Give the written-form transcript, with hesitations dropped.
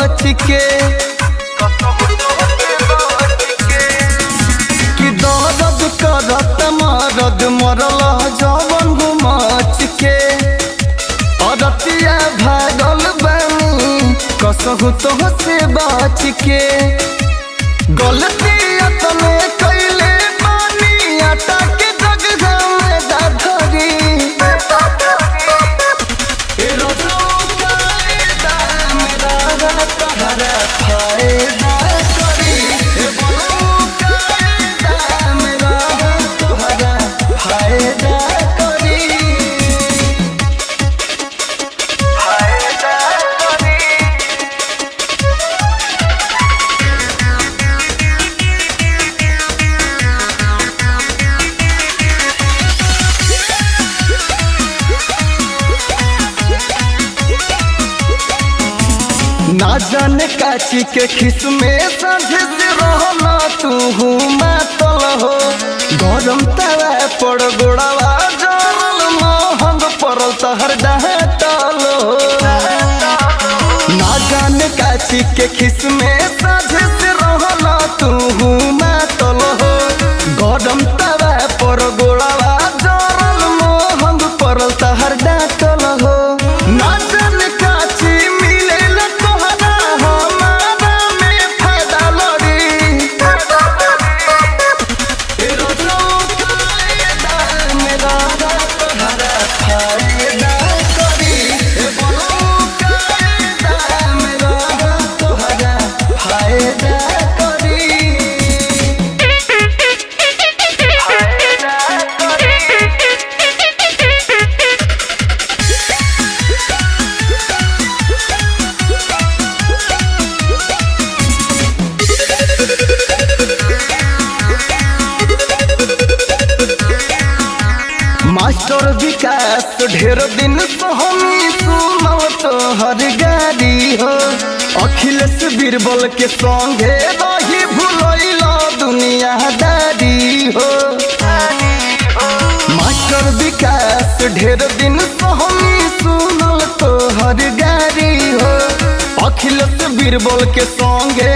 बच के कि दर्द करत मरद मरल जवन घुमच के अरतिया भागल बनी कसहु तो से बच के गलती तने कैले पानी आटा के जगह में दाधरी ना जाने काची के खिस में साझे से रहना तू मातल हो गरम तवा पड़ गोड़ावा जरल महंग पड़ल तहर डाटल हो ना जाने काची के खिस में साझे से रहना तू मातल हो गरम तवा पड़ गोड़ावा जरल महंग पड़ल तहर डाटल हो ना जाने काची मास्टर विकास ढेर दिन से हमी सुनल तोहर गाड़ी हो अखिलेश बीरबल के संगे रही भूलैला दुनियादारी हो मास्टर विकास ढेर दिन से हमी सुनल तोहर गाड़ी हो अखिलेश बीरबल के संगे